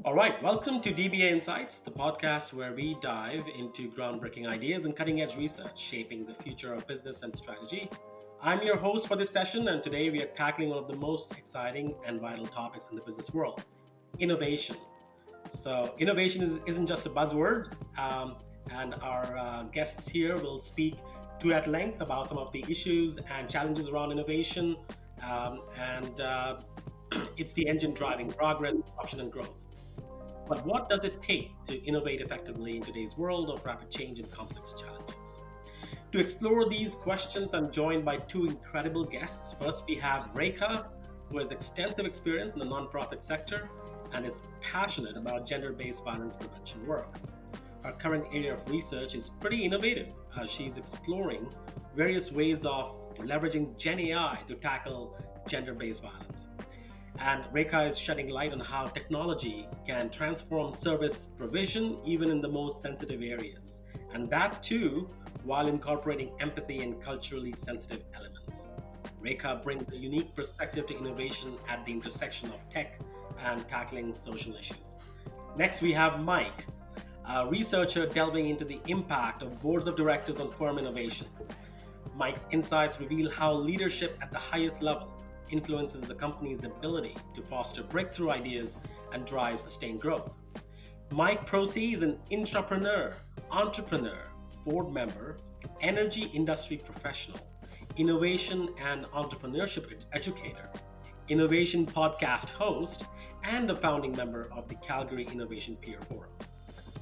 All right, welcome to DBA Insights, the podcast where we dive into groundbreaking ideas and cutting edge research shaping the future of business and strategy. I'm your host for this session, and today we are tackling one of the most exciting and vital topics in the business world: innovation. So, innovation isn't just a buzzword, and our guests here will speak to at length about some of the issues and challenges around innovation, and it's the engine driving progress, adoption, and growth. But what does it take to innovate effectively in today's world of rapid change and complex challenges? To explore these questions, I'm joined by two incredible guests. First, we have Rekha, who has extensive experience in the nonprofit sector and is passionate about gender based violence prevention work. Her current area of research is pretty innovative. She's exploring various ways of leveraging Gen AI to tackle gender based violence. And Rekha is shedding light on how technology can transform service provision even in the most sensitive areas. And that too, while incorporating empathy and culturally sensitive elements. Rekha brings a unique perspective to innovation at the intersection of tech and tackling social issues. Next, we have Mike, a researcher delving into the impact of boards of directors on firm innovation. Mike's insights reveal how leadership at the highest level influences a company's ability to foster breakthrough ideas and drive sustained growth. Mike Prosey is an intrapreneur, entrepreneur, board member, energy industry professional, innovation and entrepreneurship educator, innovation podcast host, and a founding member of the Calgary Innovation Peer Forum.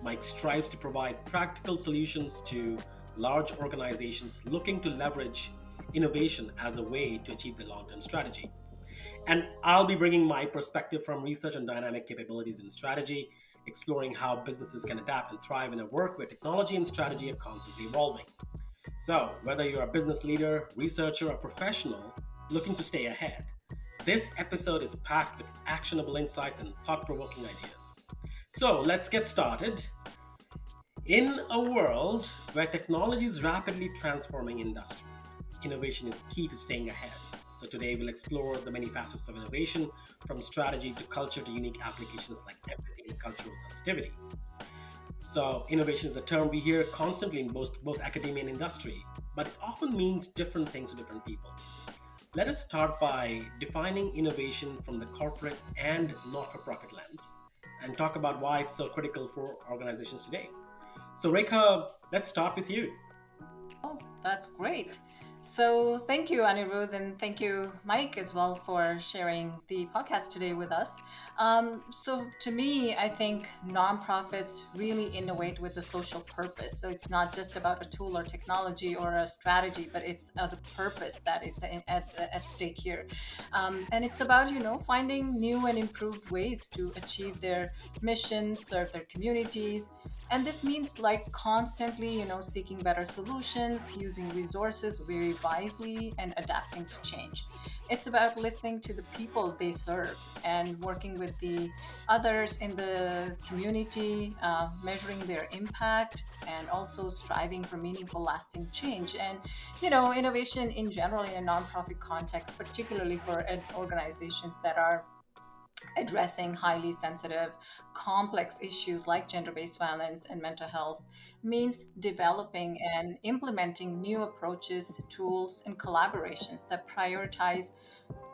Mike strives to provide practical solutions to large organizations looking to leverage innovation as a way to achieve the long term strategy. And I'll be bringing my perspective from research on dynamic capabilities in strategy, exploring how businesses can adapt and thrive in a work where technology and strategy are constantly evolving. So, whether you're a business leader, researcher, or professional looking to stay ahead, this episode is packed with actionable insights and thought provoking ideas. So, let's get started. In a world where technology is rapidly transforming industries, innovation is key to staying ahead. So today we'll explore the many facets of innovation, from strategy to culture to unique applications like empathy and cultural sensitivity. So innovation is a term we hear constantly in both academia and industry, but it often means different things to different people. Let us start by defining innovation from the corporate and not-for-profit lens and talk about why it's so critical for organizations today. So Rekha, let's start with you. Oh, that's great. So, thank you, Anirudh, and thank you, Mike, as well, for sharing the podcast today with us. To me, I think nonprofits really innovate with the social purpose. So, it's not just about a tool or technology or a strategy, but it's the purpose that is at stake here. And it's about, finding new and improved ways to achieve their mission, serve their communities, and this means like constantly seeking better solutions, using resources very wisely, and adapting to change. It's about listening to the people they serve and working with the others in the community, measuring their impact, and also striving for meaningful lasting change. And innovation in general in a nonprofit context, particularly for organizations that are addressing highly sensitive, complex issues like gender based violence and mental health, means developing and implementing new approaches, tools, and collaborations that prioritize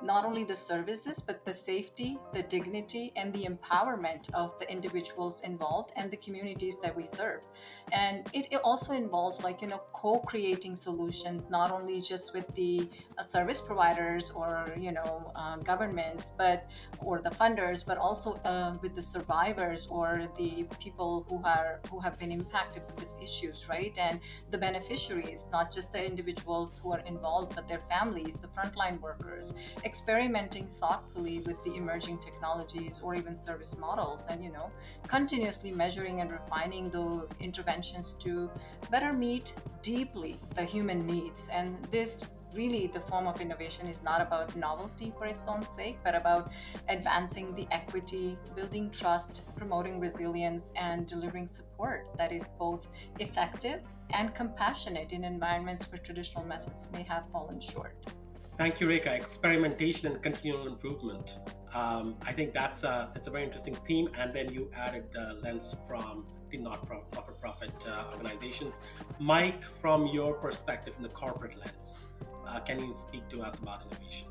not only the services, but the safety, the dignity, and the empowerment of the individuals involved and the communities that we serve. And it also involves, like, co creating solutions, not only just with the service providers or, governments, but or the funders, but also with the survivors or the people who have been impacted with these issues, right? And the beneficiaries, not just the individuals who are involved, but their families, the frontline workers, experimenting thoughtfully with the emerging technologies or even service models, and continuously measuring and refining the interventions to better meet deeply the human needs. And this really, the form of innovation is not about novelty for its own sake, but about advancing the equity, building trust, promoting resilience, and delivering support that is both effective and compassionate in environments where traditional methods may have fallen short. Thank you, Rekha. Experimentation and continual improvement. I think that's a very interesting theme. And then you added the lens from the not-for-profit organizations. Mike, from your perspective, from the corporate lens, can you speak to us about innovation?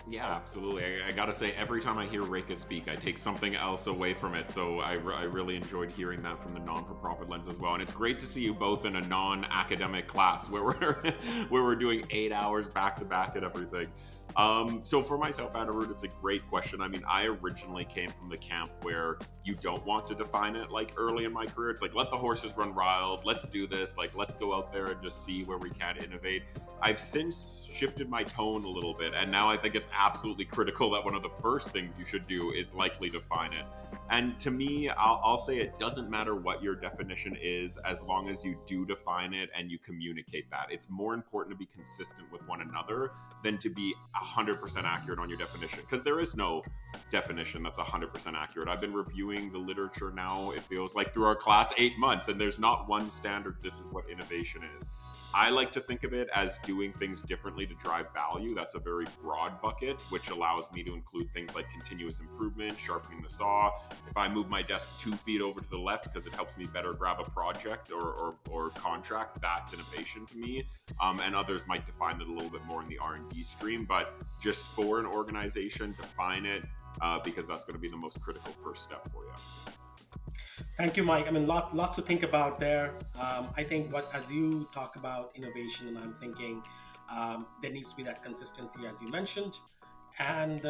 Yeah, absolutely. I gotta say, every time I hear Reka speak, I take something else away from it. So I really enjoyed hearing that from the non-for-profit lens as well. And it's great to see you both in a non-academic class where we're where we're doing 8 hours back to back and everything. So for myself, Anirudh, it's a great question. I mean, I originally came from the camp where you don't want to define it like early in my career. It's like, let the horses run wild. Let's do this. Like, let's go out there and just see where we can innovate. I've since shifted my tone a little bit, and now I think it's absolutely critical that one of the first things you should do is likely define it. And to me, I'll say it doesn't matter what your definition is as long as you do define it and you communicate that. It's more important to be consistent with one another than to be 100% accurate on your definition, because there is no definition that's 100% accurate. I've been reviewing the literature now, it feels like, through our class 8 months, and there's not one standard, this is what innovation is. I like to think of it as doing things differently to drive value. That's a very broad bucket, which allows me to include things like continuous improvement, sharpening the saw. If I move my desk 2 feet over to the left because it helps me better grab a project or contract, that's innovation to me. And others might define it a little bit more in the R&D stream, but just for an organization, define it, because that's going to be the most critical first step for you. Thank you, Mike. I mean, lots to think about there. I think what as you talk about innovation, and I'm thinking there needs to be that consistency, as you mentioned, and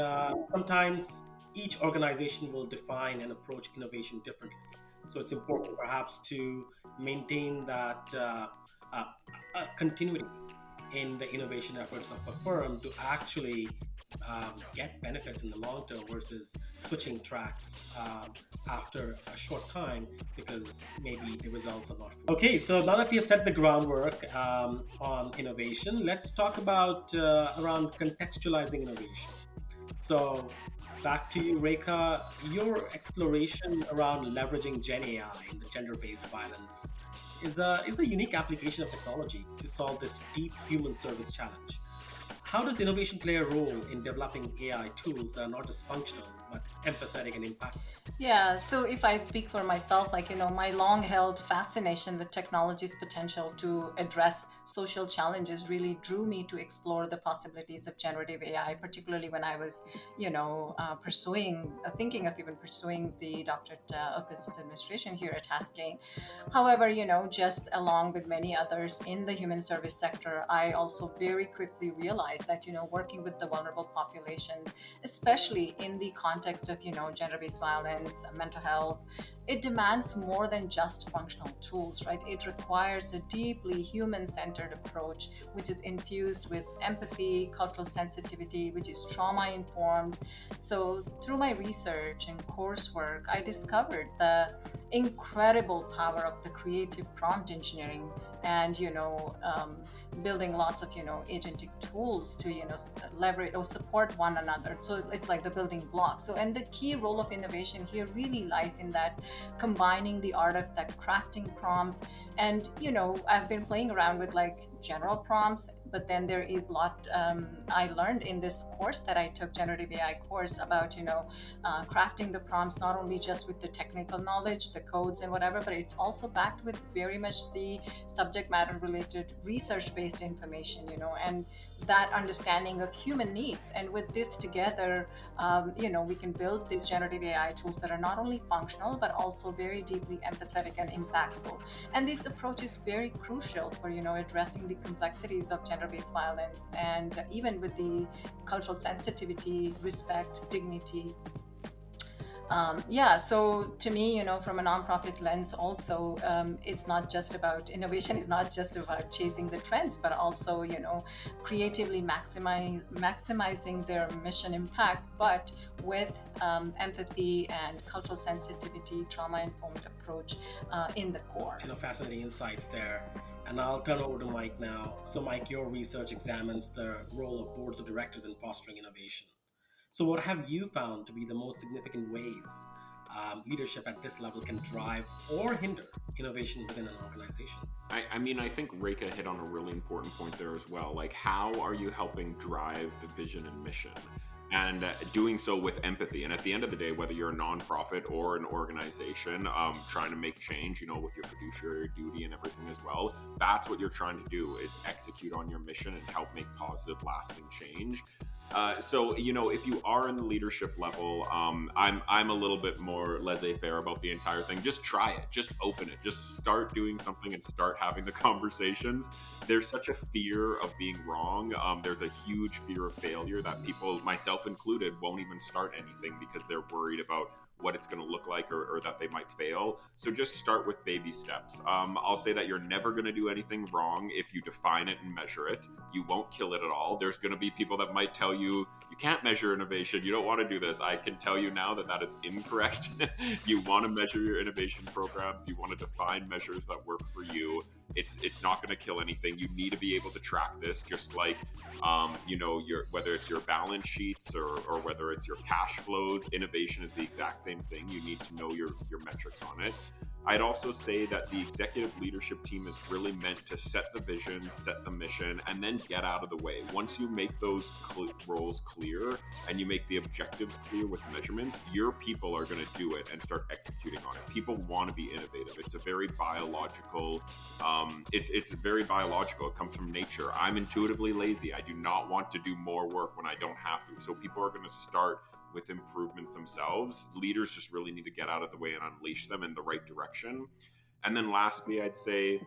sometimes each organization will define and approach innovation differently. So it's important, perhaps, to maintain that uh, continuity in the innovation efforts of a firm to actually get benefits in the long term versus switching tracks after a short time because maybe the results are not full. Okay, so now that we have set the groundwork on innovation, let's talk about around contextualizing innovation. So, back to you, Rekha. Your exploration around leveraging Gen AI in the gender based violence is a unique application of technology to solve this deep human service challenge. How does innovation play a role in developing AI tools that are not just functional but empathetic and impactful? Yeah, so if I speak for myself, like, my long held fascination with technology's potential to address social challenges really drew me to explore the possibilities of generative AI, particularly when I was, thinking of even pursuing the doctorate of business administration here at Haskell. However, just along with many others in the human service sector, I also very quickly realized that, working with the vulnerable population, especially in the context of, gender based violence, mental health, it demands more than just functional tools, right? It requires a deeply human centered approach, which is infused with empathy, cultural sensitivity, which is trauma informed. So, through my research and coursework, I discovered the incredible power of the creative prompt engineering and building lots of agentic tools to leverage or support one another. So it's like the building blocks. So, and the key role of innovation here really lies in that combining the art of that crafting prompts. And I've been playing around with like general prompts, but then there is a lot I learned in this course that I took, generative AI course, about crafting the prompts not only just with the technical knowledge, the codes and whatever, but it's also backed with very much the subject matter related research based information, and that understanding of human needs. And with this together, we can build these generative AI tools that are not only functional but also very deeply empathetic and impactful. And this approach is very crucial for addressing the complexities of gender-based violence, and even with the cultural sensitivity, respect, dignity. Yeah, so to me, from a nonprofit lens, also, it's not just about innovation, is not just about chasing the trends, but also, creatively maximizing their mission impact, but with empathy and cultural sensitivity, trauma informed approach in the core. Fascinating insights there. And I'll turn over to Mike now. So, Mike, your research examines the role of boards of directors in fostering innovation. So, what have you found to be the most significant ways leadership at this level can drive or hinder innovation within an organization? I mean, I think Reka hit on a really important point there as well. Like, how are you helping drive the vision and mission? and doing so with empathy. And at the end of the day, whether you're a nonprofit or an organization trying to make change, with your fiduciary duty and everything as well, that's what you're trying to do, is execute on your mission and help make positive, lasting change. So if you are in the leadership level, I'm a little bit more laissez-faire about the entire thing. Just try it, just open it, just start doing something and start having the conversations. There's such a fear of being wrong. There's a huge fear of failure that people, myself included, won't even start anything because they're worried about what it's going to look like, or that they might fail. So just start with baby steps. I'll say that you're never going to do anything wrong if you define it and measure it. You won't kill it at all. There's going to be people that might tell you can't measure innovation, you don't want to do this. I can tell you now that is incorrect. You want to measure your innovation programs. You want to define measures that work for you. It's not going to kill anything. You need to be able to track this, just like whether it's your balance sheets or whether it's your cash flows. Innovation is the exact same thing. You need to know your metrics on it. I'd also say that the executive leadership team is really meant to set the vision, set the mission, and then get out of the way. Once you make those roles clear and you make the objectives clear with measurements, your people are going to do it and start executing on it. People want to be innovative. It's a very biological, it's very biological. It comes from nature. I'm intuitively lazy. I do not want to do more work when I don't have to. So people are going to start with improvements themselves. Leaders just really need to get out of the way and unleash them in the right direction. And then lastly, I'd say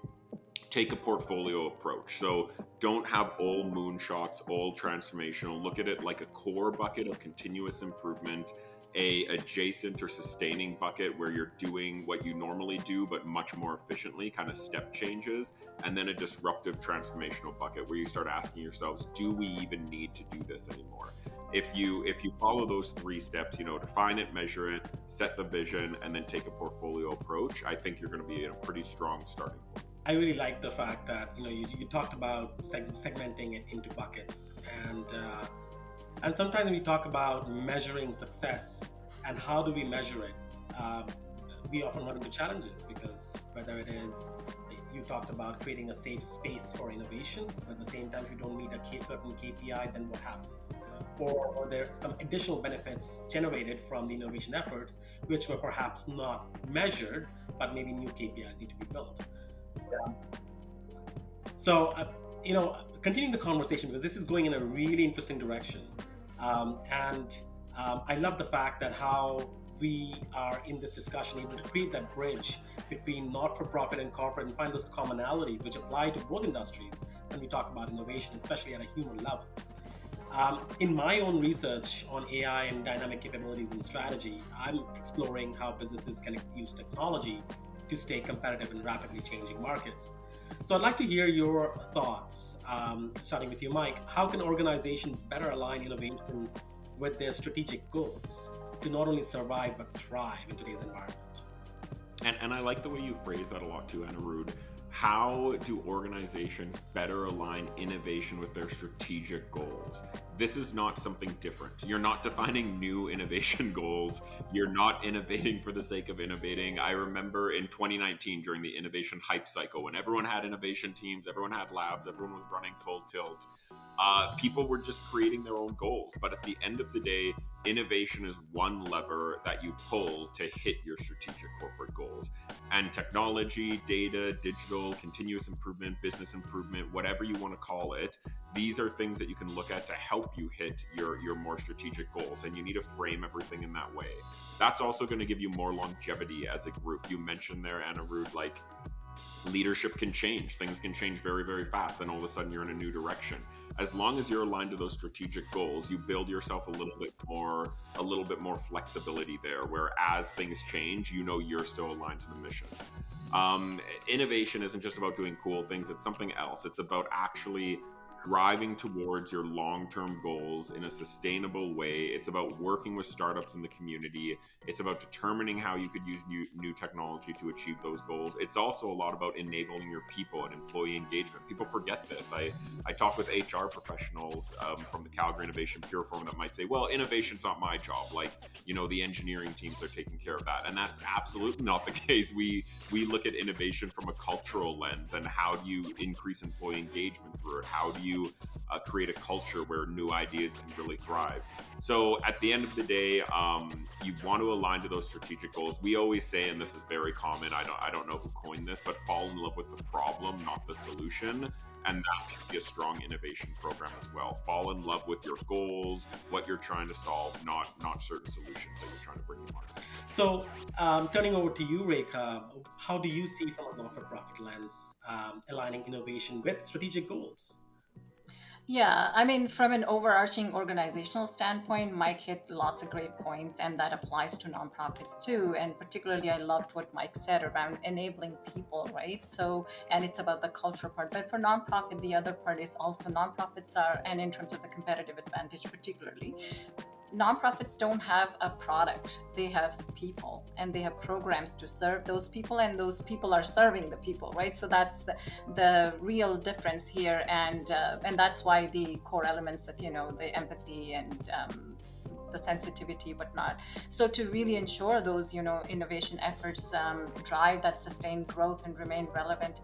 take a portfolio approach. So don't have all moonshots, all transformational. Look at it like a core bucket of continuous improvement, a adjacent or sustaining bucket where you're doing what you normally do but much more efficiently, kind of step changes, and then a disruptive transformational bucket where you start asking yourselves, do we even need to do this anymore? If you follow those three steps, define it, measure it, set the vision, and then take a portfolio approach, I think you're going to be at a pretty strong starting point. I really like the fact that you talked about segmenting it into buckets, and sometimes when we talk about measuring success and how do we measure it, we often run into challenges, because whether it is, you talked about creating a safe space for innovation, but at the same time, if you don't meet a certain KPI, then what happens? Or there are some additional benefits generated from the innovation efforts, which were perhaps not measured, but maybe new KPIs need to be built. So, continuing the conversation, because this is going in a really interesting direction. I love the fact that how we are in this discussion able to create that bridge between not-for-profit and corporate and find those commonalities which apply to both industries when we talk about innovation, especially at a human level. In my own research on AI and dynamic capabilities and strategy, I'm exploring how businesses can use technology to stay competitive in rapidly changing markets. So I'd like to hear your thoughts, starting with you, Mike. How can organizations better align innovation with their strategic goals to not only survive but thrive in today's environment? And I like the way you phrase that a lot too, Anirudh. How do organizations better align innovation with their strategic goals? This is not something different. You're not defining new innovation goals. You're not innovating for the sake of innovating. I remember in 2019 during the innovation hype cycle, when everyone had innovation teams, everyone had labs, everyone was running full tilt. People were just creating their own goals. But at the end of the day, innovation is one lever that you pull to hit your strategic corporate goals. And technology, data, digital, continuous improvement, business improvement, whatever you want to call it, these are things that you can look at to help you hit your more strategic goals. And you need to frame everything in that way. That's also going to give you more longevity as a group. You mentioned there, Anirudh, like leadership can change. Things can change very, very fast. Then all of a sudden you're in a new direction. As long as you're aligned to those strategic goals, you build yourself a little bit more flexibility there, where as things change, you're still aligned to the mission. Innovation isn't just about doing cool things. It's something else. It's about actually driving towards your long-term goals in a sustainable way. It's about working with startups in the community. It's about determining how you could use new technology to achieve those goals. It's also a lot about enabling your people and employee engagement. People forget this. I talk with HR professionals from the Calgary Innovation Pure Forum that might say, well, innovation's not my job. The engineering teams are taking care of that. And that's absolutely not the case. We look at innovation from a cultural lens, and how do you increase employee engagement through it? How do you you create a culture where new ideas can really thrive. So at the end of the day, you want to align to those strategic goals. We always say, and this is very common, I don't know who coined this, but fall in love with the problem, not the solution. And that should be a strong innovation program as well. Fall in love with your goals, what you're trying to solve, not certain solutions that you're trying to bring to market. So, turning over to you, Rekha, how do you see from a not-for-profit lens aligning innovation with strategic goals? Yeah, I mean, from an overarching organizational standpoint, Mike hit lots of great points, and that applies to nonprofits too. And particularly, I loved what Mike said around enabling people, right? So, and it's about the cultural part. But for nonprofit, the other part is also nonprofits are, and in terms of the competitive advantage, particularly, nonprofits don't have a product, they have people, and they have programs to serve those people, and those people are serving the people, right? So that's the real difference here. And that's why the core elements of, the empathy and the sensitivity, whatnot. So to really ensure those, innovation efforts drive that sustained growth and remain relevant,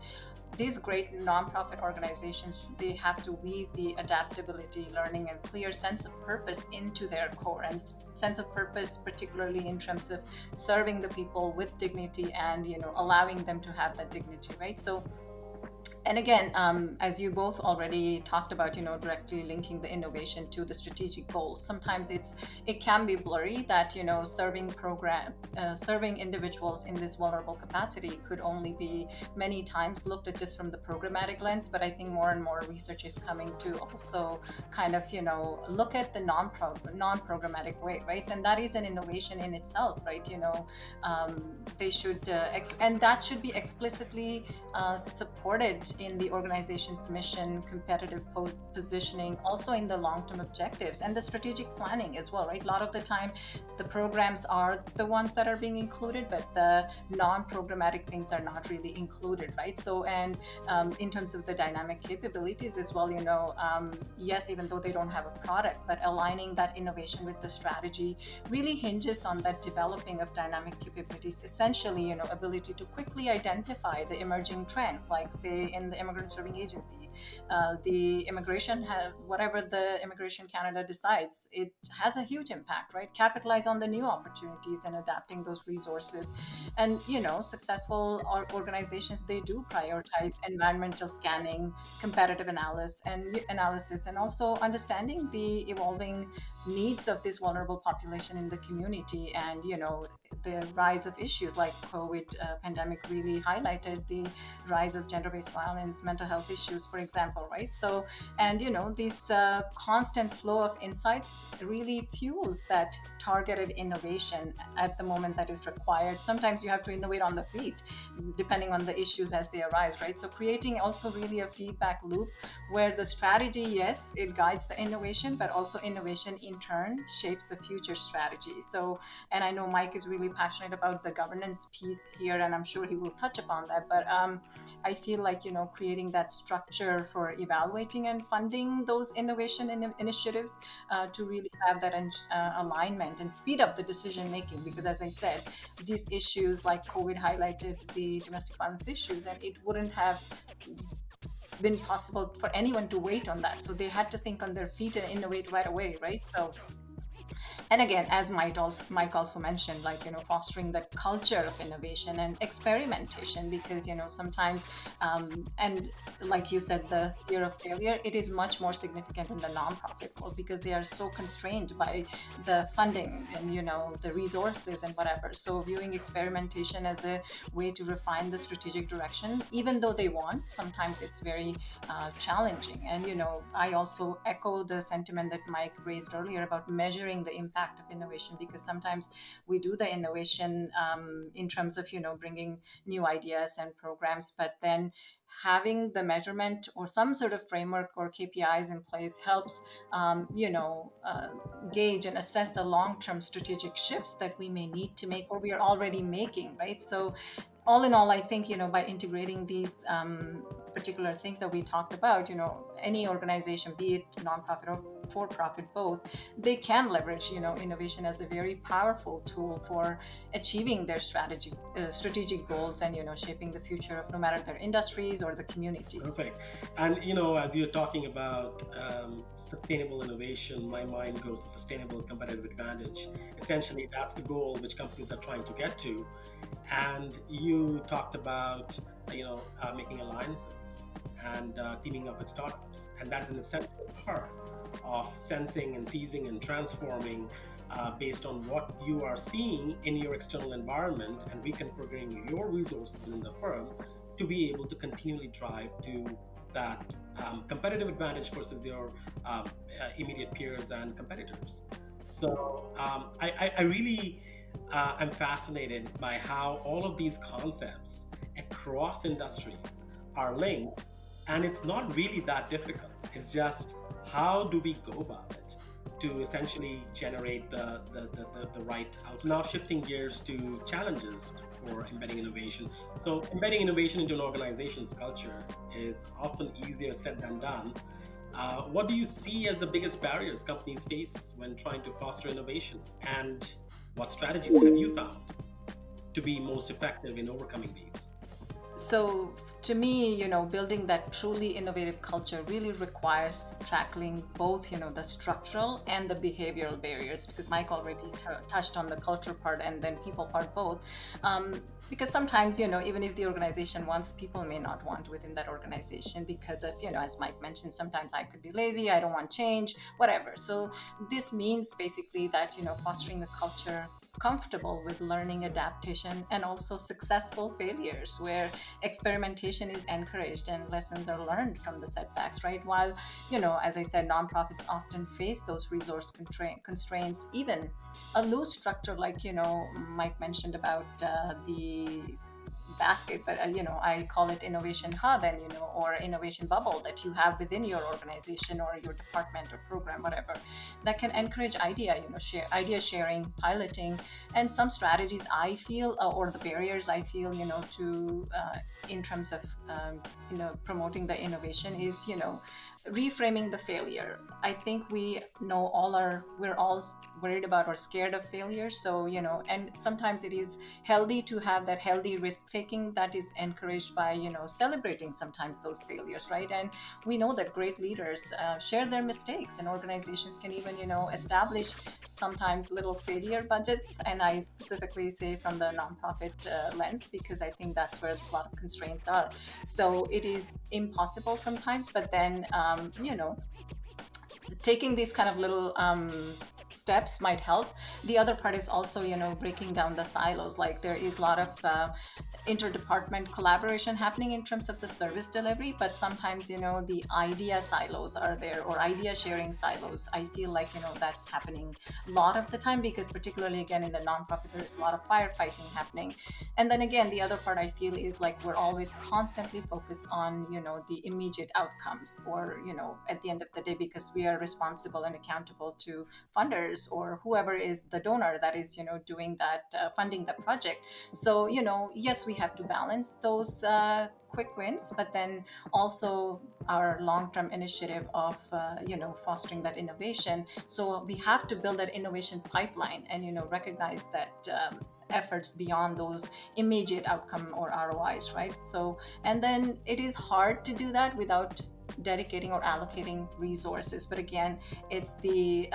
these great nonprofit organizations, they have to weave the adaptability, learning, and clear sense of purpose into their core, and sense of purpose particularly in terms of serving the people with dignity, and allowing them to have that dignity, right? So, and again, as you both already talked about, directly linking the innovation to the strategic goals, sometimes it can be blurry that, serving individuals in this vulnerable capacity could only be many times looked at just from the programmatic lens. But I think more and more research is coming to also kind of, look at the non-programmatic way, right? And that is an innovation in itself, right? They should and that should be explicitly supported in the organization's mission, competitive positioning, also in the long-term objectives and the strategic planning as well, right? A lot of the time, the programs are the ones that are being included, but the non-programmatic things are not really included, right? So, and in terms of the dynamic capabilities as well, yes, even though they don't have a product, but aligning that innovation with the strategy really hinges on that developing of dynamic capabilities, essentially, ability to quickly identify the emerging trends, like say in the immigrant serving agency, the whatever the Immigration Canada decides, it has a huge impact, right? Capitalize on the new opportunities and adapting those resources. And successful organizations, they do prioritize environmental scanning, competitive analysis, and also understanding the evolving needs of this vulnerable population in the community. And the rise of issues like COVID pandemic really highlighted the rise of gender-based violence, mental health issues, for example, right? So, and this constant flow of insights really fuels that targeted innovation at the moment that is required. Sometimes you have to innovate on the feet, depending on the issues as they arise, right? So creating also really a feedback loop where the strategy, yes, it guides the innovation, but also innovation in turn shapes the future strategy. So, and I know Mike is really passionate about the governance piece here, and I'm sure he will touch upon that. But I feel like creating that structure for evaluating and funding those innovation initiatives to really have that alignment and speed up the decision making. Because as I said, these issues like COVID highlighted the domestic violence issues, and it wouldn't have been possible for anyone to wait on that. So they had to think on their feet and innovate right away, right? So, and again, as Mike also mentioned, like fostering the culture of innovation and experimentation, because sometimes and like you said, the fear of failure, it is much more significant in the nonprofit world, because they are so constrained by the funding and the resources and whatever. So viewing experimentation as a way to refine the strategic direction, even though they want, sometimes it's very challenging. And I also echo the sentiment that Mike raised earlier about measuring the impact of innovation, because sometimes we do the innovation in terms of bringing new ideas and programs, but then having the measurement or some sort of framework or KPIs in place helps gauge and assess the long-term strategic shifts that we may need to make or we are already making, right? So all in all, I think, by integrating these particular things that we talked about, any organization, be it nonprofit or for profit, both, they can leverage, innovation as a very powerful tool for achieving their strategic goals, and, shaping the future of no matter their industries or the community. Perfect. And as you're talking about sustainable innovation, my mind goes to sustainable competitive advantage. Essentially, that's the goal which companies are trying to get to. And you talked about making alliances and teaming up with startups, and that's an essential part of sensing and seizing and transforming based on what you are seeing in your external environment, and reconfiguring your resources within the firm to be able to continually drive to that competitive advantage versus your immediate peers and competitors. So I really am fascinated by how all of these concepts across industries are linked, and it's not really that difficult. It's just how do we go about it to essentially generate the right outcome. Now, shifting gears to challenges for embedding innovation. So, embedding innovation into an organization's culture is often easier said than done. What do you see as the biggest barriers companies face when trying to foster innovation? And what strategies have you found to be most effective in overcoming these? So to me, building that truly innovative culture really requires tackling both, the structural and the behavioral barriers, because Mike already touched on the culture part and then people part both. Because sometimes, even if the organization wants, people may not want within that organization because of, as Mike mentioned, sometimes I could be lazy, I don't want change, whatever. So this means basically that, fostering a culture comfortable with learning, adaptation, and also successful failures, where experimentation is encouraged and lessons are learned from the setbacks, right? While, as I said, nonprofits often face those resource constraints, even a loose structure like, Mike mentioned about the basket, but I call it innovation hub, and or innovation bubble that you have within your organization or your department or program, whatever, that can encourage idea sharing, piloting, and some strategies I feel, or the barriers I feel, to in terms of promoting the innovation is, reframing the failure. I think we're all worried about or scared of failure. So, and sometimes it is healthy to have that healthy risk taking that is encouraged by, celebrating sometimes those failures, right? And we know that great leaders share their mistakes, and organizations can even, establish sometimes little failure budgets. And I specifically say from the nonprofit lens, because I think that's where a lot of constraints are. So it is impossible sometimes, but then, taking these kind of little steps might help. The other part is also, breaking down the silos. Like there is a lot of interdepartment collaboration happening in terms of the service delivery, but sometimes, the idea silos are there, or idea sharing silos. I feel like, that's happening a lot of the time, because particularly again in the nonprofit, there's a lot of firefighting happening. And then again, the other part I feel is like we're always constantly focused on, the immediate outcomes, or, at the end of the day, because we are responsible and accountable to funders or whoever is the donor that is, doing that, funding the project. So, yes, we have to balance those quick wins, but then also our long-term initiative of, fostering that innovation. So we have to build that innovation pipeline, and, recognize that efforts beyond those immediate outcome or ROIs, right? So, and then it is hard to do that without dedicating or allocating resources. But again, it's the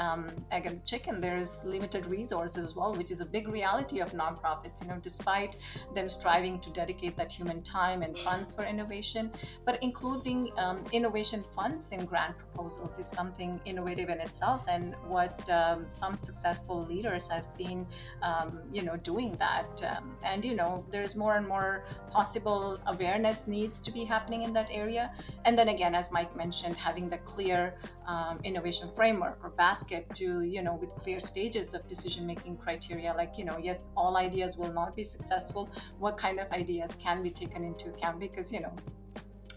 egg and the chicken. There's limited resources as well, which is a big reality of nonprofits, despite them striving to dedicate that human time and funds for innovation. But including innovation funds in grant proposals is something innovative in itself, and what some successful leaders I've seen, doing that. And, there's more and more possible awareness needs to be happening in that area. And then again, as Mike mentioned, having the clear innovation framework or basket to, with clear stages of decision making criteria, like, yes, all ideas will not be successful. What kind of ideas can be taken into account? Because,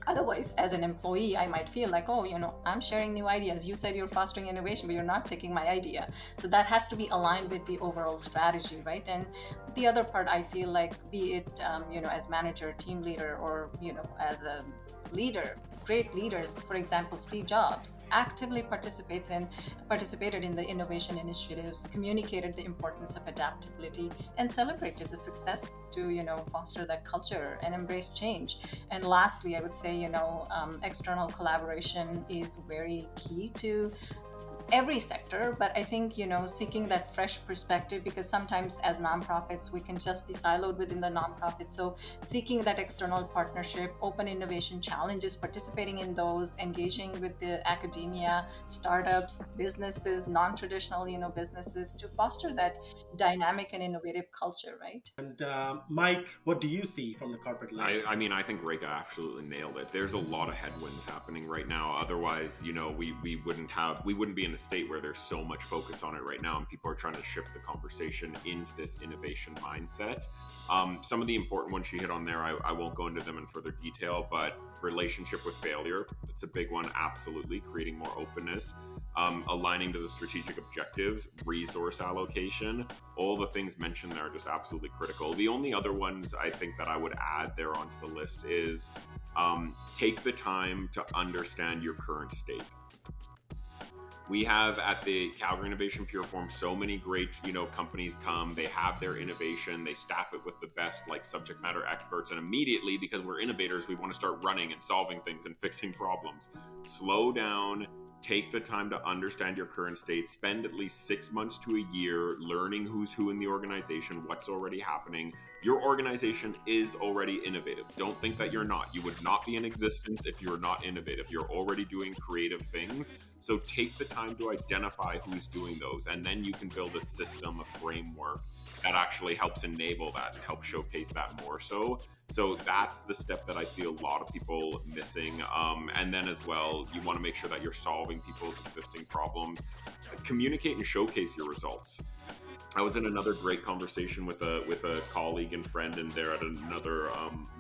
Otherwise, as an employee, I might feel like, oh, I'm sharing new ideas. You said you're fostering innovation, but you're not taking my idea. So that has to be aligned with the overall strategy, right? And the other part, I feel like, be it, as manager, team leader, or, as a leader, great leaders, for example, Steve Jobs, actively participated in the innovation initiatives, communicated the importance of adaptability, and celebrated the success to, foster that culture and embrace change. And lastly, I would say, external collaboration is very key to every sector, but I think, seeking that fresh perspective, because sometimes as nonprofits we can just be siloed within the nonprofit. So seeking that external partnership, open innovation challenges, participating in those, engaging with the academia, startups, businesses, non-traditional, businesses, to foster that dynamic and innovative culture, right? And Mike, what do you see from the corporate level? I mean, I think Reka absolutely nailed it. There's a lot of headwinds happening right now. Otherwise, we wouldn't be in a state where there's so much focus on it right now, and people are trying to shift the conversation into this innovation mindset. Some of the important ones she hit on there, I won't go into them in further detail, but relationship with failure, that's a big one. Absolutely, creating more openness. Aligning to the strategic objectives, resource allocation, all the things mentioned there are just absolutely critical. The only other ones I think that I would add there onto the list is take the time to understand your current state. We have at the Calgary Innovation Pure Form so many great, companies come, they have their innovation, they staff it with the best subject matter experts, and immediately, because we're innovators, we want to start running and solving things and fixing problems. Slow down. Take the time to understand your current state. Spend at least 6 months to a year learning who's who in the organization, what's already happening. Your organization is already innovative. Don't think that you're not. You would not be in existence if you're not innovative. You're already doing creative things. So take the time to identify who's doing those, and then you can build a system, a framework that actually helps enable that and help showcase that more so. So that's the step that I see a lot of people missing. And then as well, you want to make sure that you're solving people's existing problems. Communicate and showcase your results. I was in another great conversation with a colleague and friend, and they're at another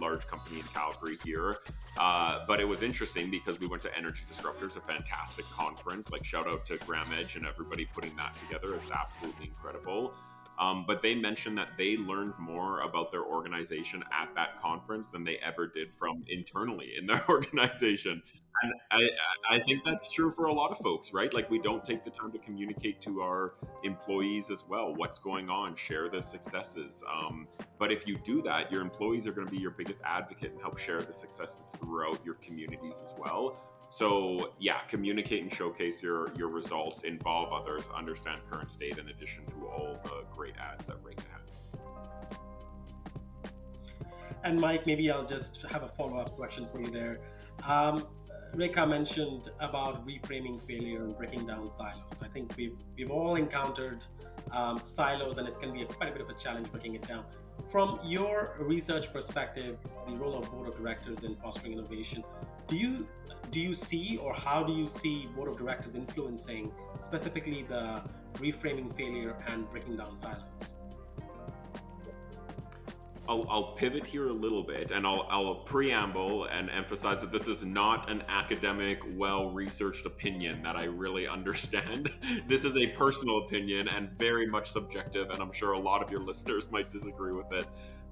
large company in Calgary here. But it was interesting because we went to Energy Disruptors, a fantastic conference. Shout out to Graham Edge and everybody putting that together. It's absolutely incredible. But they mentioned that they learned more about their organization at that conference than they ever did from internally in their organization. And I think that's true for a lot of folks, right? We don't take the time to communicate to our employees as well what's going on, share the successes. But if you do that, your employees are going to be your biggest advocate and help share the successes throughout your communities as well. So yeah, communicate and showcase your results, involve others, understand current state, in addition to all the great ads that Reka had. And Mike, maybe I'll just have a follow-up question for you there. Reka mentioned about reframing failure and breaking down silos. I think we've all encountered silos, and it can be quite a bit of a challenge breaking it down. From your research perspective, the role of board of directors in fostering innovation, do you see, or how do you see board of directors influencing specifically the reframing failure and breaking down silos? I'll pivot here a little bit, and I'll preamble and emphasize that this is not an academic, well-researched opinion that I really understand. This is a personal opinion and very much subjective, and I'm sure a lot of your listeners might disagree with it.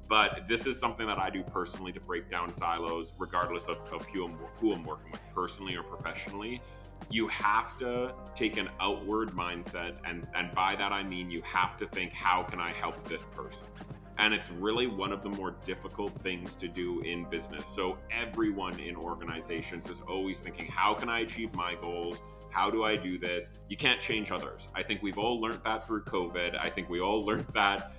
But this is something that I do personally to break down silos, regardless of who I'm working with, personally or professionally. You have to take an outward mindset, and by that I mean you have to think, how can I help this person? And it's really one of the more difficult things to do in business. So everyone in organizations is always thinking, how can I achieve my goals? How do I do this? You can't change others. I think we've all learned that through COVID. I think we all learned that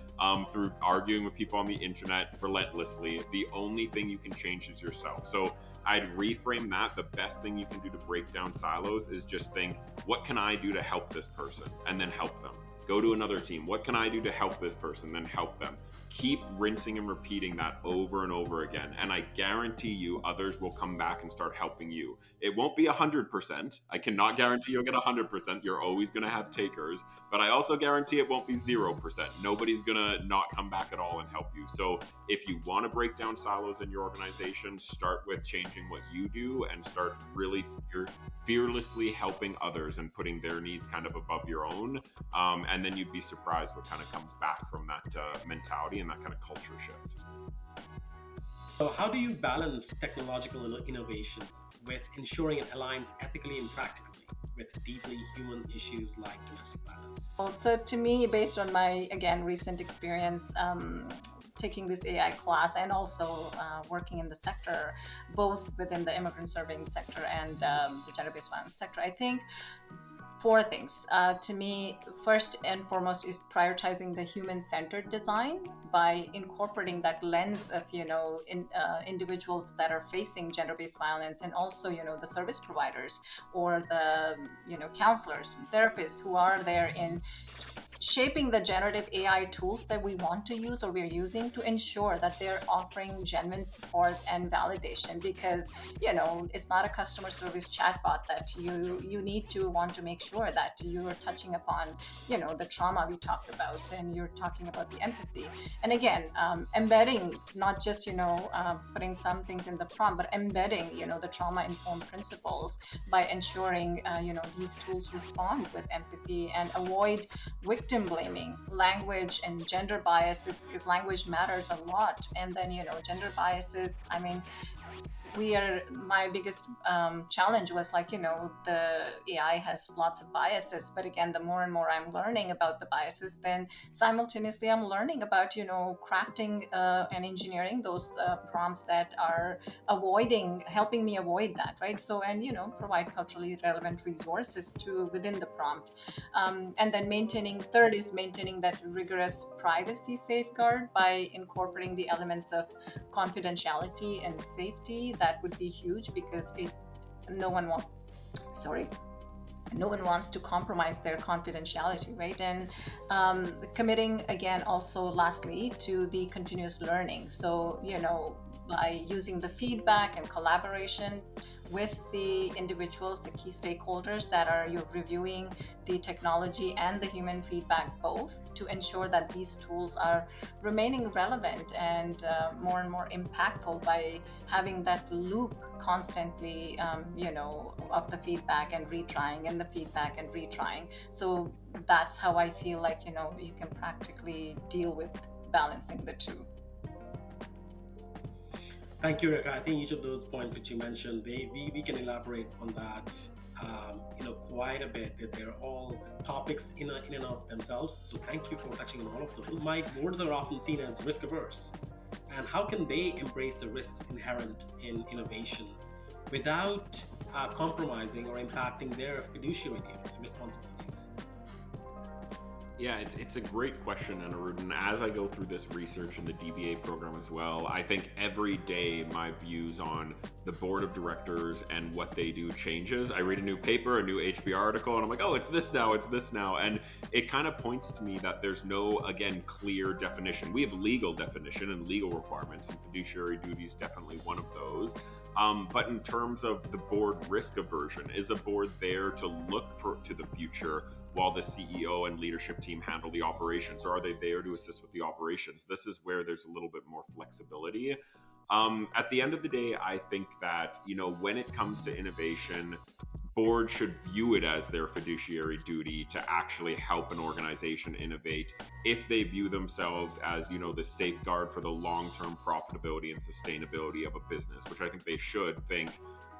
through arguing with people on the internet relentlessly. The only thing you can change is yourself. So I'd reframe that. The best thing you can do to break down silos is just think, what can I do to help this person? And then help them. Go to another team. What can I do to help this person? Then help them. Keep rinsing and repeating that over and over again. And I guarantee you others will come back and start helping you. It won't be 100%. I cannot guarantee you'll get 100%. You're always going to have takers. But I also guarantee it won't be 0%. Nobody's going to not come back at all and help you. So if you want to break down silos in your organization, start with changing what you do and start really fearlessly helping others and putting their needs kind of above your own. And then you'd be surprised what kind of comes back from that mentality and that kind of culture shift. So, how do you balance technological innovation with ensuring it aligns ethically and practically with deeply human issues like domestic violence? Well, so to me, based on my, again, recent experience taking this AI class and also working in the sector, both within the immigrant serving sector and the gender-based violence sector, I think four things. To me, first and foremost is prioritizing the human-centered design by incorporating that lens of, individuals that are facing gender-based violence, and also, the service providers or the, counselors, therapists who are there in shaping the generative AI tools that we want to use or we're using to ensure that they're offering genuine support and validation. Because it's not a customer service chatbot that you need to want to make sure that you are touching upon the trauma we talked about, and you're talking about the empathy. And again, embedding not just putting some things in the prompt, but embedding the trauma informed principles by ensuring these tools respond with empathy and avoid victim blaming, language and gender biases, because language matters a lot. And then gender biases, I mean, my biggest challenge was the AI has lots of biases, but again, the more and more I'm learning about the biases, then simultaneously I'm learning about crafting and engineering those prompts that are helping me avoid that, right? So, and provide culturally relevant resources to within the prompt. And then third is maintaining that rigorous privacy safeguard by incorporating the elements of confidentiality and safety. That would be huge, because no one wants sorry no one wants to compromise their confidentiality, right? And committing, again, also lastly, to the continuous learning. So by using the feedback and collaboration with the individuals, the key stakeholders that are you're reviewing the technology and the human feedback both, to ensure that these tools are remaining relevant and more impactful by having that loop constantly, of the feedback and retrying and the feedback and retrying. So that's how I feel like, you can practically deal with balancing the two. Thank you, Reka. I think each of those points which you mentioned, we can elaborate on that, quite a bit. That they're all topics in and of themselves. So thank you for touching on all of those. My boards are often seen as risk averse, and how can they embrace the risks inherent in innovation without compromising or impacting their fiduciary responsibilities? Yeah, it's a great question, Anirudh. And as I go through this research in the DBA program as well, I think every day my views on the board of directors and what they do changes. I read a new paper, a new HBR article, and I'm like, oh, it's this now, it's this now. And it kind of points to me that there's no, again, clear definition. We have legal definition and legal requirements, and fiduciary duty is definitely one of those. But in terms of the board risk aversion, is a board there to look to the future while the CEO and leadership team handle the operations, or are they there to assist with the operations? This is where there's a little bit more flexibility. At the end of the day, I think that, when it comes to innovation, boards should view it as their fiduciary duty to actually help an organization innovate if they view themselves as, the safeguard for the long-term profitability and sustainability of a business, which I think they should think,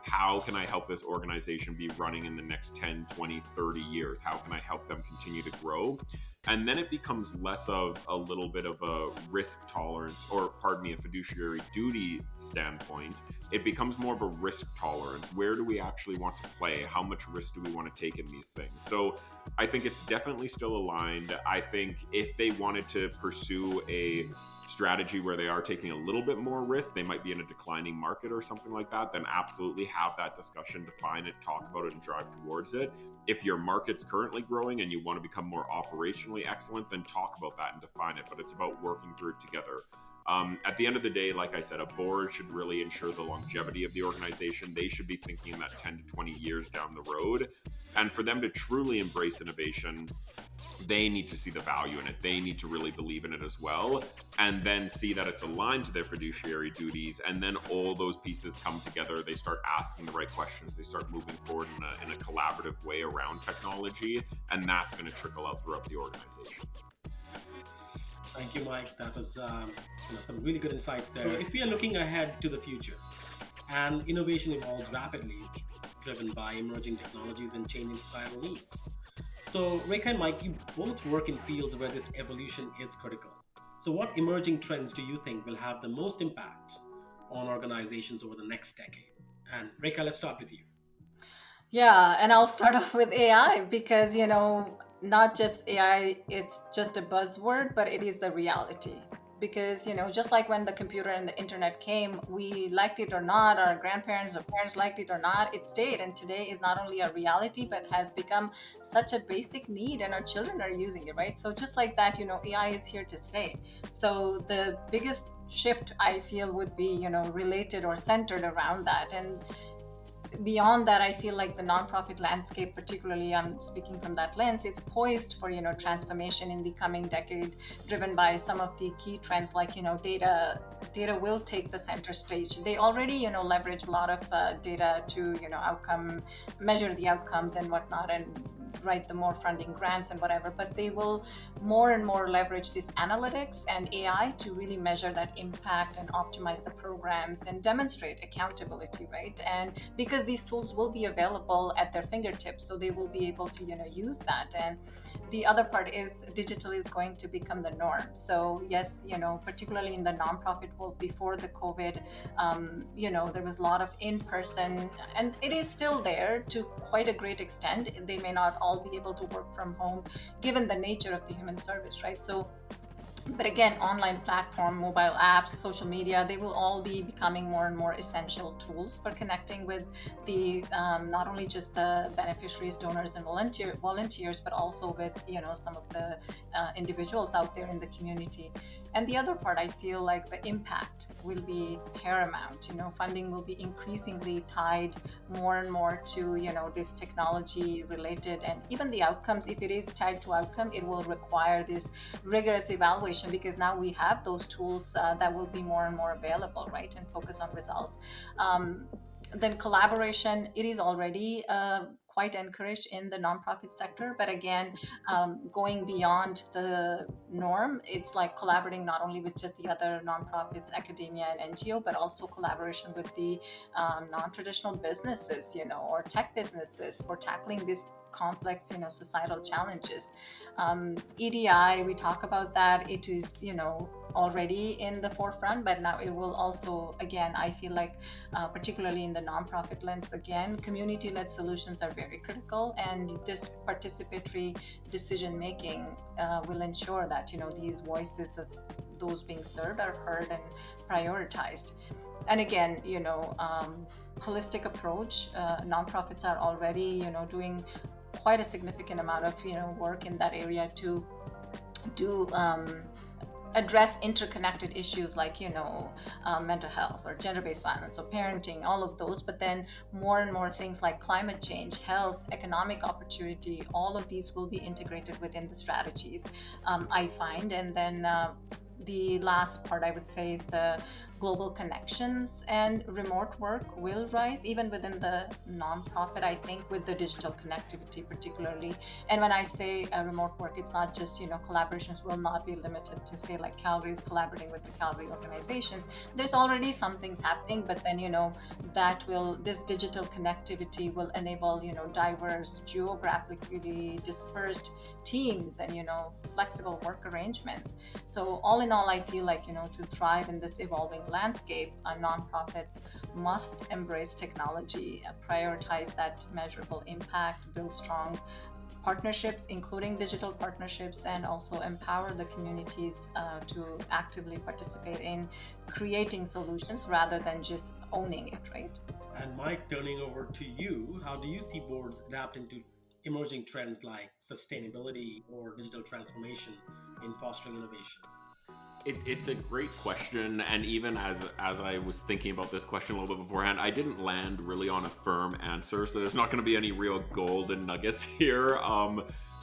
how can I help this organization be running in the next 10, 20, 30 years? How can I help them continue to grow? And then it becomes less of a little bit of a risk tolerance, or a fiduciary duty standpoint. It becomes more of a risk tolerance. Where do we actually want to play? How much risk do we want to take in these things? So I think it's definitely still aligned. I think if they wanted to pursue a strategy where they are taking a little bit more risk, they might be in a declining market or something like that, then absolutely have that discussion, define it, talk about it, and drive towards it. If your market's currently growing and you want to become more operationally excellent, then talk about that and define it. But it's about working through it together. At the end of the day, like I said, a board should really ensure the longevity of the organization. They should be thinking that 10 to 20 years down the road. And for them to truly embrace innovation, they need to see the value in it. They need to really believe in it as well, and then see that it's aligned to their fiduciary duties. And then all those pieces come together. They start asking the right questions. They start moving forward in a collaborative way around technology, and that's going to trickle out throughout the organization. Thank you, Mike. That was some really good insights there. So if we are looking ahead to the future, and innovation evolves rapidly, driven by emerging technologies and changing societal needs. So, Rekha and Mike, you both work in fields where this evolution is critical. So, what emerging trends do you think will have the most impact on organizations over the next decade? And Rekha, let's start with you. Yeah, and I'll start off with AI because, not just AI, it's just a buzzword, but it is the reality. Because, just like when the computer and the internet came, we liked it or not, our grandparents or parents liked it or not, it stayed. And today is not only a reality, but has become such a basic need, and our children are using it, right? So just like that, AI is here to stay. So the biggest shift I feel would be, related or centered around that. And beyond that, I feel like the nonprofit landscape, particularly I'm speaking from that lens, is poised for transformation in the coming decade, driven by some of the key trends like data will take the center stage. They already leverage a lot of data to outcome measure the outcomes and whatnot, and write the more funding grants and whatever, but they will more and more leverage this analytics and AI to really measure that impact and optimize the programs and demonstrate accountability, right? And because these tools will be available at their fingertips, so they will be able to use that. And the other part is digital is going to become the norm. So yes, particularly in the nonprofit world before the COVID, there was a lot of in-person, and it is still there to quite a great extent. They may not all be able to work from home given the nature of the human service, right? So but again, online platform, mobile apps, social media, they will all be becoming more and more essential tools for connecting with the not only just the beneficiaries, donors, and volunteers, but also with some of the individuals out there in the community. And the other part, I feel like the impact will be paramount. Funding will be increasingly tied more and more to this technology related, and even the outcomes. If it is tied to outcome, it will require this rigorous evaluation, because now we have those tools that will be more and more available, right, and focus on results. Then collaboration, it is already quite encouraged in the nonprofit sector, but again, going beyond the norm, it's like collaborating not only with just the other nonprofits, academia, and NGO, but also collaboration with the non-traditional businesses, or tech businesses for tackling these complex, societal challenges. EDI, we talk about that. It is, already in the forefront, but now it will also, again, I feel like, particularly in the nonprofit lens, again, community-led solutions are very critical, and this participatory decision making will ensure that these voices of those being served are heard and prioritized. And again, holistic approach. Nonprofits are already, doing quite a significant amount of work in that area to do address interconnected issues like mental health or gender-based violence or parenting, all of those. But then more and more things like climate change, health, economic opportunity, all of these will be integrated within the strategies, I find. And then the last part I would say is the global connections, and remote work will rise even within the nonprofit, I think, with the digital connectivity particularly. And when I say remote work, it's not just collaborations will not be limited to say like Calgary's collaborating with the Calgary organizations. There's already some things happening, but then this digital connectivity will enable diverse, geographically dispersed teams and flexible work arrangements. So all in all, I feel like to thrive in this evolving landscape, nonprofits must embrace technology, prioritize that measurable impact, build strong partnerships, including digital partnerships, and also empower the communities to actively participate in creating solutions rather than just owning it, right? And Mike, turning over to you, how do you see boards adapting to emerging trends like sustainability or digital transformation in fostering innovation? It's a great question, and even as I was thinking about this question a little bit beforehand, I didn't land really on a firm answer, so there's not going to be any real golden nuggets here.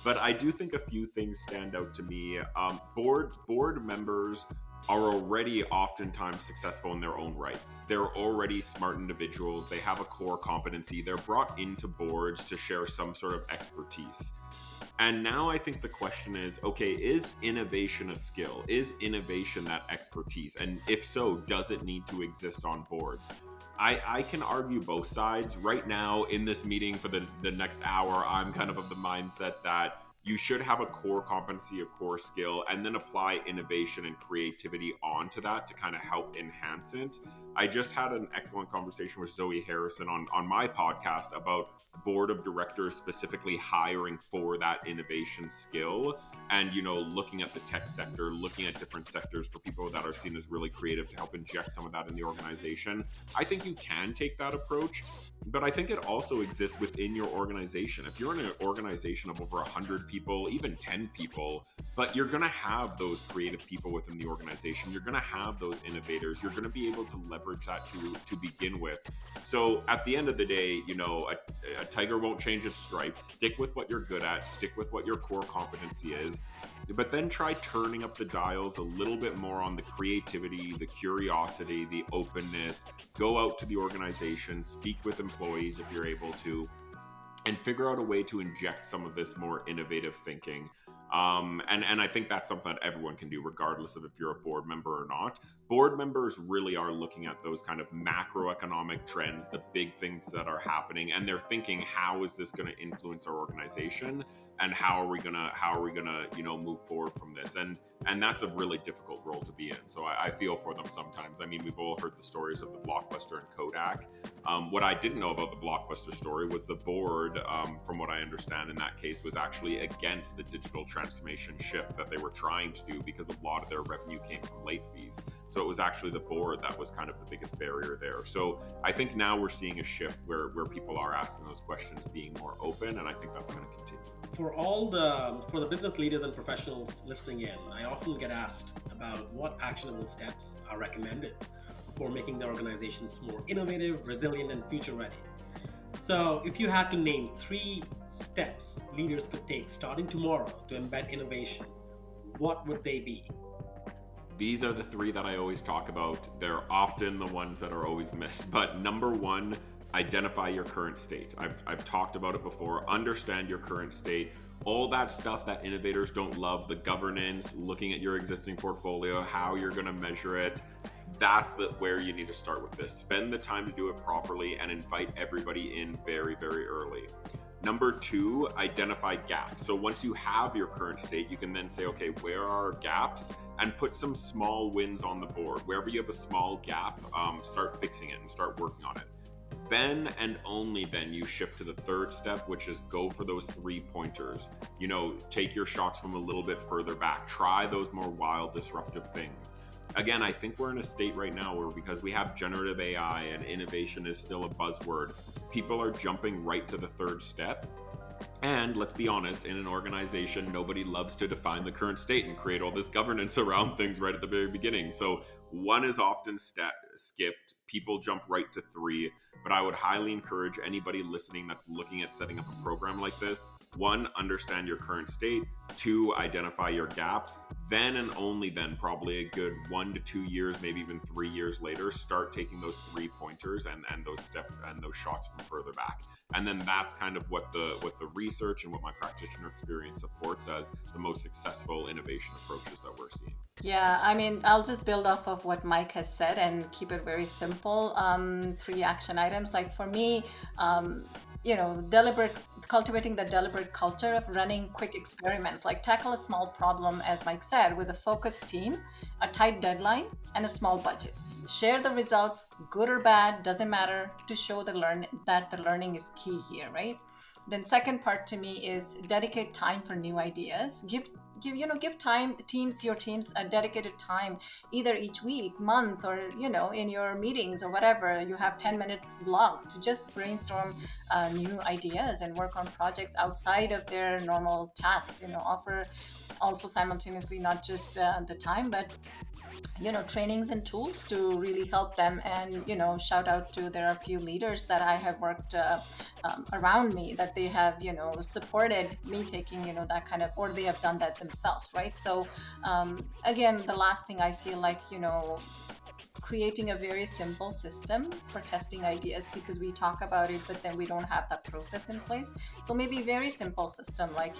But I do think a few things stand out to me. Board members are already oftentimes successful in their own rights. They're already smart individuals. They have a core competency. They're brought into boards to share some sort of expertise. And now I think the question is, okay, is innovation a skill? Is innovation that expertise? And if so, does it need to exist on boards? I can argue both sides. Right now, in this meeting for the next hour, I'm kind of the mindset that you should have a core competency, a core skill, and then apply innovation and creativity onto that to kind of help enhance it. I just had an excellent conversation with Zoe Harrison on my podcast about board of directors specifically hiring for that innovation skill, and looking at the tech sector, looking at different sectors for people that are seen as really creative to help inject some of that in the organization. I think you can take that approach, but I think it also exists within your organization. If you're in an organization of over 100 people, even 10 people, but you're going to have those creative people within the organization, you're going to have those innovators, you're going to be able to leverage that to begin with. So at the end of the day, a tiger won't change its stripes. Stick with what you're good at, stick with what your core competency is, but then try turning up the dials a little bit more on the creativity, the curiosity, the openness. Go out to the organization, speak with employees if you're able to, and figure out a way to inject some of this more innovative thinking. And I think that's something that everyone can do, regardless of if you're a board member or not. Board members really are looking at those kind of macroeconomic trends, the big things that are happening, and they're thinking, how is this going to influence our organization, and how are we gonna move forward from this? And that's a really difficult role to be in. So I feel for them sometimes. I mean, we've all heard the stories of the Blockbuster and Kodak. What I didn't know about the Blockbuster story was the board, from what I understand in that case, was actually against the digital transformation shift that they were trying to do, because a lot of their revenue came from late fees. So it was actually the board that was kind of the biggest barrier there. So I think now we're seeing a shift where people are asking those questions, being more open, and I think that's going to continue. For the business leaders and professionals listening in, I often get asked about what actionable steps are recommended for making their organizations more innovative, resilient, and future ready. So if you had to name 3 steps leaders could take starting tomorrow to embed innovation, what would they be? These are the 3 that I always talk about. They're often the ones that are always missed. But number 1, identify your current state. I've talked about it before. Understand your current state. All that stuff that innovators don't love, the governance, looking at your existing portfolio, how you're going to measure it. That's where you need to start with this. Spend the time to do it properly and invite everybody in very, very early. Number 2, identify gaps. So once you have your current state, you can then say, okay, where are gaps? And put some small wins on the board. Wherever you have a small gap, start fixing it and start working on it. Then and only then you shift to the 3rd step, which is go for those 3 pointers. Take your shots from a little bit further back. Try those more wild, disruptive things. Again, I think we're in a state right now where, because we have generative AI and innovation is still a buzzword, people are jumping right to the 3rd step. And let's be honest, in an organization, nobody loves to define the current state and create all this governance around things right at the very beginning. So 1 is often skipped. People jump right to 3. But I would highly encourage anybody listening that's looking at setting up a program like this: 1, understand your current state. 2, identify your gaps. Then and only then, probably a good 1 to 2 years, maybe even 3 years later, start taking those 3 pointers and those steps and those shots from further back. And then that's kind of what the research and what my practitioner experience supports as the most successful innovation approaches that we're seeing. Yeah, I mean, I'll just build off of what Mike has said and keep it very simple. 3 action items. Like for me, cultivating the deliberate culture of running quick experiments. Like tackle a small problem, as Mike said, with a focused team, a tight deadline, and a small budget. Share the results, good or bad, doesn't matter, to show that the learning is key here, right? Then second part to me is dedicate time for new ideas. Give time teams your teams a dedicated time, either each week, month, or in your meetings or whatever. You have 10 minutes blocked to just brainstorm new ideas and work on projects outside of their normal tasks. Offer also simultaneously not just the time, but trainings and tools to really help them. And shout out to, there are a few leaders that I have worked around me, that they have supported me taking that kind of, or they have done that themselves, right? So again, the last thing I feel like, creating a very simple system for testing ideas, because we talk about it but then we don't have that process in place. So maybe very simple system, like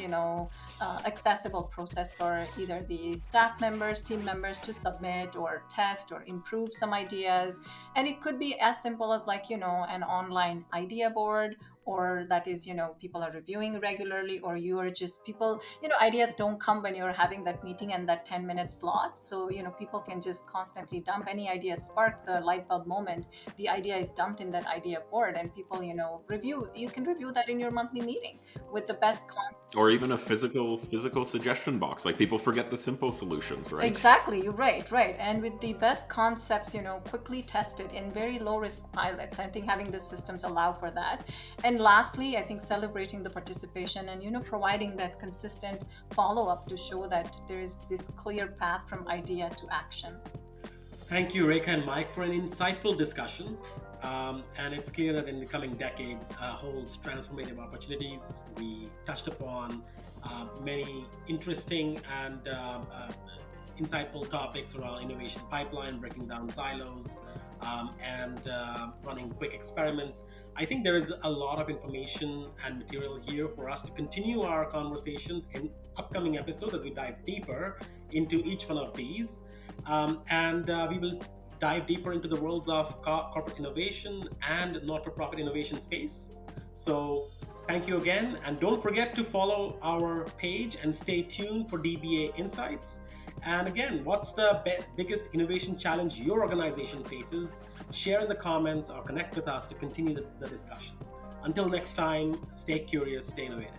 accessible process for either the staff members, team members, to submit or test or improve some ideas. And it could be as simple as like an online idea board, or that is people are reviewing regularly, or you are just people, ideas don't come when you're having that meeting and that 10-minute slot. So people can just constantly dump any idea, spark the light bulb moment, the idea is dumped in that idea board, and people review. You can review that in your monthly meeting with the best or even a physical suggestion box. Like, people forget the simple solutions, right? Exactly, you're right. And with the best concepts, quickly tested in very low risk pilots. I think having the systems allow for that. And lastly, I think celebrating the participation and, providing that consistent follow up to show that there is this clear path from idea to action. Thank you, Rekha and Mike, for an insightful discussion. And it's clear that in the coming decade holds transformative opportunities. We touched upon many interesting and insightful topics around innovation pipeline, breaking down silos, and running quick experiments. I think there is a lot of information and material here for us to continue our conversations in upcoming episodes as we dive deeper into each one of these. And we will dive deeper into the worlds of corporate innovation and not-for-profit innovation space. So thank you again, and don't forget to follow our page and stay tuned for DBA Insights. And again, what's the biggest innovation challenge your organization faces? Share in the comments or connect with us to continue the discussion. Until next time, stay curious, stay innovative.